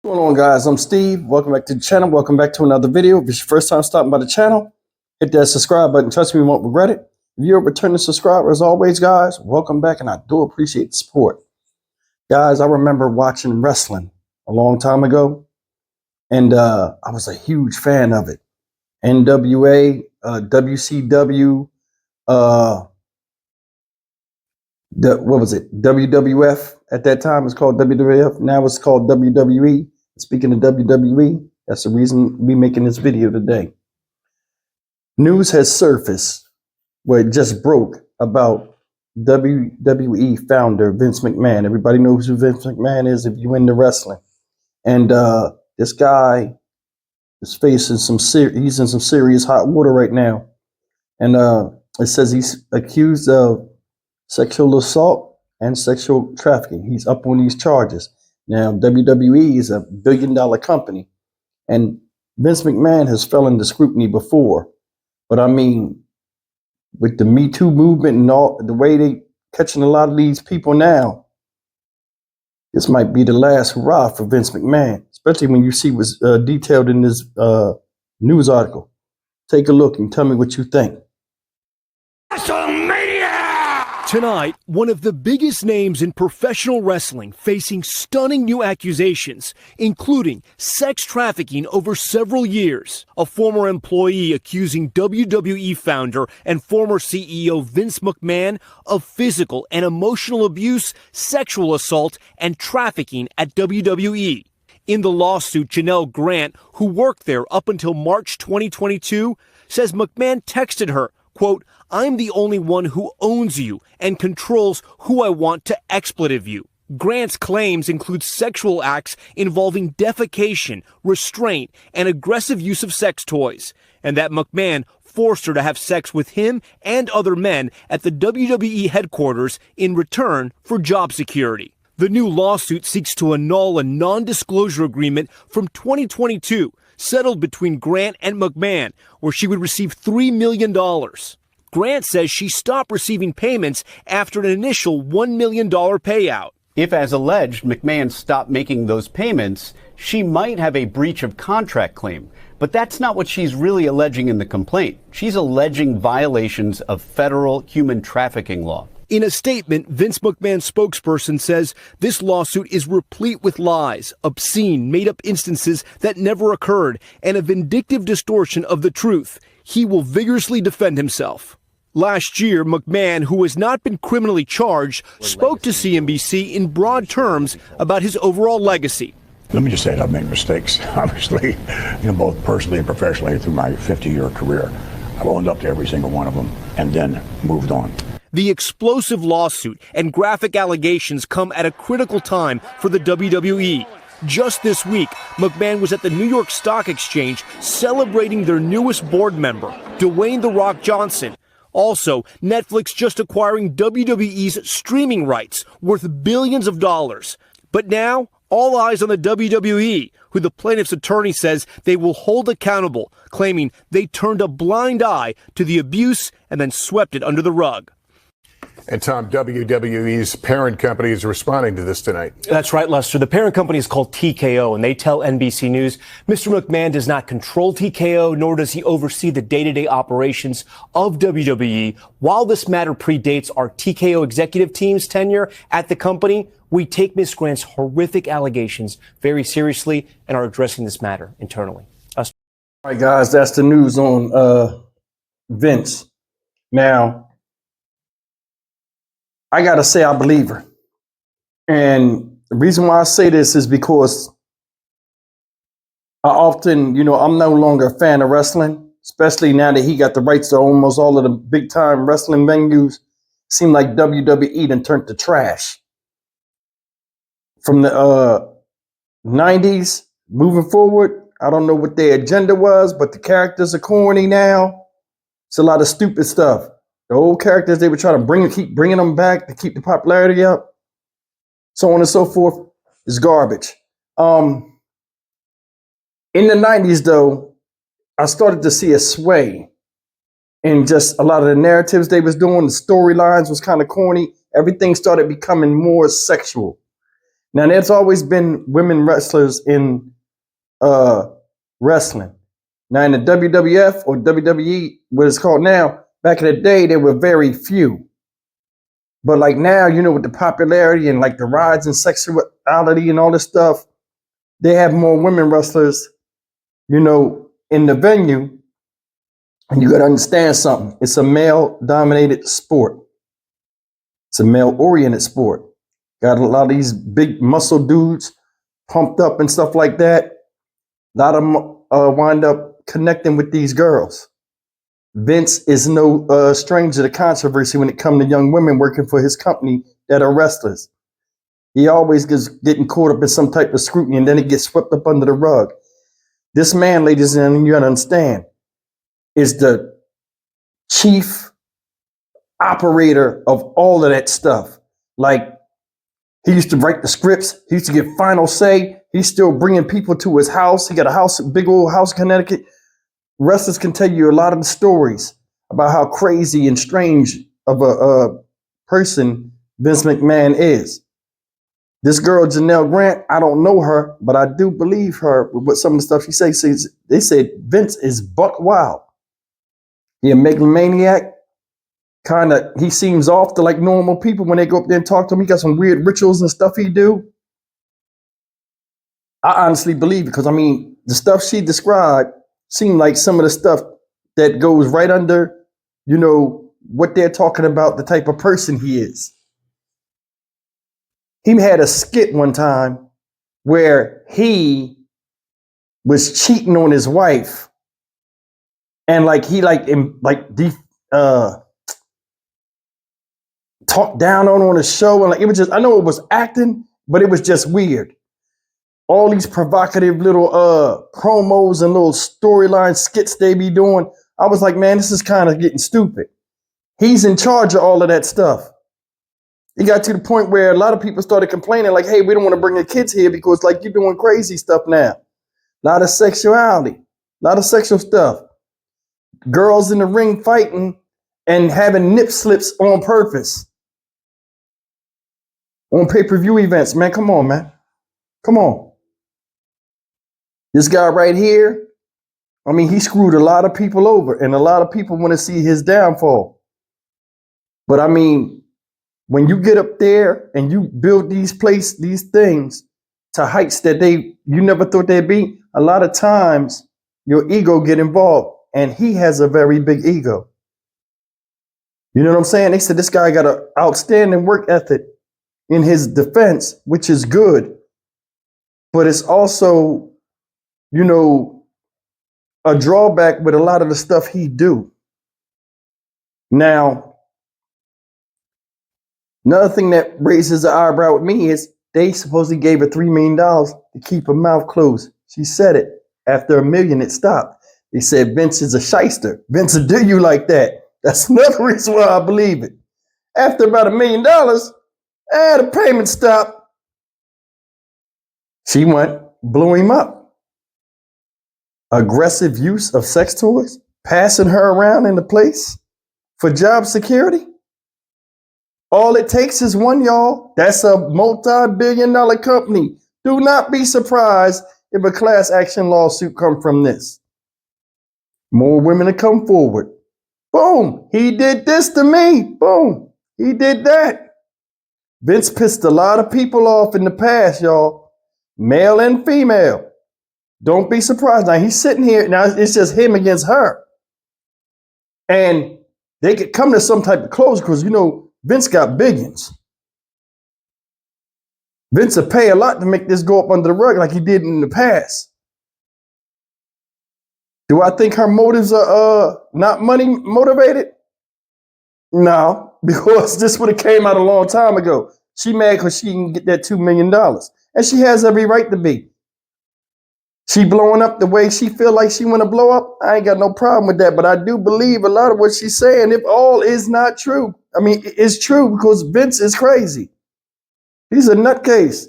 What's going on, guys? I'm Steve. Welcome back to the channel. Welcome back to another video. If it's your first time stopping by the channel, hit that subscribe button. Trust me, you won't regret it. If you're a returning subscriber, as always, guys, welcome back, and I do appreciate the support. Guys, I remember watching wrestling a long time ago, and I was a huge fan of it. NWA, WCW, what was it? WWF at that time. It's called WWF. Now it's called WWE. Speaking of WWE, that's the reason we're making this video today. News has surfaced where it just broke about WWE founder Vince McMahon. Everybody knows who Vince McMahon is if you're into wrestling. And this guy is facing he's in some serious hot water right now. And it says he's accused of sexual assault and sexual trafficking. He's up on these charges. Now, WWE is a billion-dollar company, and Vince McMahon has fell into scrutiny before. But I mean, with the Me Too movement and all the way they catching a lot of these people now, this might be the last hurrah for Vince McMahon, especially when you see what's detailed in this news article. Take a look and tell me what you think. Tonight, one of the biggest names in professional wrestling facing stunning new accusations, including sex trafficking over several years. A former employee accusing WWE founder and former CEO Vince McMahon of physical and emotional abuse, sexual assault, and trafficking at WWE. In the lawsuit, Janelle Grant, who worked there up until March 2022, says McMahon texted her, quote, "I'm the only one who owns you and controls who I want to expletive you." Grant's claims include sexual acts involving defecation, restraint, and aggressive use of sex toys, and that McMahon forced her to have sex with him and other men at the WWE headquarters in return for job security. The new lawsuit seeks to annul a non-disclosure agreement from 2022 settled between Grant and McMahon, where she would receive $3 million. Grant says she stopped receiving payments after an initial $1 million payout. If, as alleged, McMahon stopped making those payments, she might have a breach of contract claim. But that's not what she's really alleging in the complaint. She's alleging violations of federal human trafficking law. In a statement, Vince McMahon's spokesperson says this lawsuit is replete with lies, obscene, made-up instances that never occurred, and a vindictive distortion of the truth. He will vigorously defend himself. Last year, McMahon, who has not been criminally charged, spoke to CNBC in broad terms about his overall legacy. Let me just say that I've made mistakes, obviously, both personally and professionally through my 50-year career. I've owned up to every single one of them and then moved on. The explosive lawsuit and graphic allegations come at a critical time for the WWE. Just this week, McMahon was at the New York Stock Exchange celebrating their newest board member, Dwayne "The Rock" Johnson. Also, Netflix just acquiring WWE's streaming rights worth billions of dollars. But now, all eyes on the WWE, who the plaintiff's attorney says they will hold accountable, claiming they turned a blind eye to the abuse and then swept it under the rug. And Tom, WWE's parent company is responding to this tonight. That's right, Lester. The parent company is called TKO, and they tell NBC News Mr. McMahon does not control TKO, nor does he oversee the day-to-day operations of WWE. While this matter predates our TKO executive team's tenure at the company, we take Ms. Grant's horrific allegations very seriously and are addressing this matter internally. All right, guys, that's the news on Vince. Now, I got to say I believe her. And the reason why I say this is because I often, I'm no longer a fan of wrestling, especially now that he got the rights to almost all of the big time wrestling venues. Seemed like WWE done turned to trash. From the 90s moving forward, I don't know what their agenda was, but the characters are corny now. It's a lot of stupid stuff. The old characters they were trying to keep bringing them back to keep the popularity up, so on and so forth, is garbage. In the 90s, though, I started to see a sway in just a lot of the narratives they was doing. The storylines was kind of corny. Everything started becoming more sexual. Now, there's always been women wrestlers in wrestling. Now, in the WWF or WWE, what it's called now, back in the day, there were very few. But like now, you know, with the popularity and like the rise in sexuality and all this stuff, they have more women wrestlers, you know, in the venue. And you got to understand something. It's a male-dominated sport. It's a male-oriented sport. Got a lot of these big muscle dudes pumped up and stuff like that. A lot of them wind up connecting with these girls. Vince is no stranger to controversy when it comes to young women working for his company that are wrestlers. He always gets getting caught up in some type of scrutiny, and then it gets swept up under the rug. This man, ladies and gentlemen, you gotta understand, is the chief operator of all of that stuff. Like, he used to write the scripts. He used to get final say. He's still bringing people to his house. He got a house, big old house in Connecticut. Wrestlers can tell you a lot of the stories about how crazy and strange of a person Vince McMahon is. This girl, Janelle Grant, I don't know her, but I do believe her with some of the stuff she says. They said Vince is buck wild. He a megalomaniac. Kind of, he seems off to like normal people when they go up there and talk to him. He got some weird rituals and stuff he do. I honestly believe it because, I mean, the stuff she described seemed like some of the stuff that goes right under, you know, what they're talking about, the type of person he is. He had a skit one time where he was cheating on his wife, and like he talked down on the show, and like it was just, I know it was acting, but it was just weird. All these provocative little promos and little storyline skits they be doing. I was like, man, this is kind of getting stupid. He's in charge of all of that stuff. It got to the point where a lot of people started complaining, like, hey, we don't want to bring the kids here because, like, you're doing crazy stuff now. A lot of sexuality, a lot of sexual stuff. Girls in the ring fighting and having nip slips on purpose. On pay-per-view events, man, come on, man. Come on. This guy right here, I mean, he screwed a lot of people over, and a lot of people want to see his downfall. But I mean, when you get up there and you build these things to heights that you never thought they'd be, a lot of times your ego get involved, and he has a very big ego. You know what I'm saying? They said this guy got an outstanding work ethic in his defense, which is good, but it's also, you know, a drawback with a lot of the stuff he do. Now, another thing that raises the eyebrow with me is they supposedly gave her $3 million to keep her mouth closed. She said it. After $1 million, it stopped. They said Vince is a shyster. Vince will do you like that. That's another reason why I believe it. After about $1 million, the payment stopped. She blew him up. Aggressive use of sex toys, passing her around in the place for job security. All it takes is one, y'all. That's a multi-billion-dollar company. Do not be surprised if a class action lawsuit comes from this. More women to come forward. Boom. He did this to me. Boom. He did that. Vince pissed a lot of people off in the past, y'all. Male and female. Don't be surprised. Now he's sitting here. Now it's just him against her. And they could come to some type of close because, you know, Vince got billions. Vince will pay a lot to make this go up under the rug like he did in the past. Do I think her motives are not money motivated? No, because this would have came out a long time ago. She mad because she can get that $2 million. And she has every right to be. She blowing up the way she feel like she want to blow up. I ain't got no problem with that. But I do believe a lot of what she's saying, if all is not true. I mean, it's true because Vince is crazy. He's a nutcase.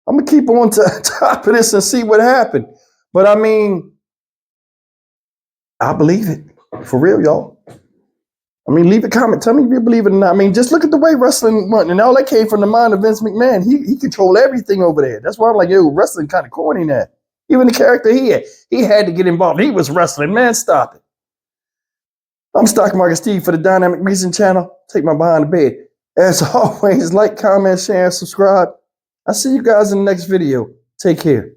I'm going to keep on top of this and see what happened. But I mean, I believe it. For real, y'all. I mean, leave a comment. Tell me if you believe it or not. I mean, just look at the way wrestling went. And all that came from the mind of Vince McMahon. He controlled everything over there. That's why I'm like, yo, wrestling kind of corny now. Even the character he had to get involved. He was wrestling. Man, stop it. I'm Stock Market Steve for the Dynamic Reason channel. Take my behind the bed. As always, like, comment, share, and subscribe. I'll see you guys in the next video. Take care.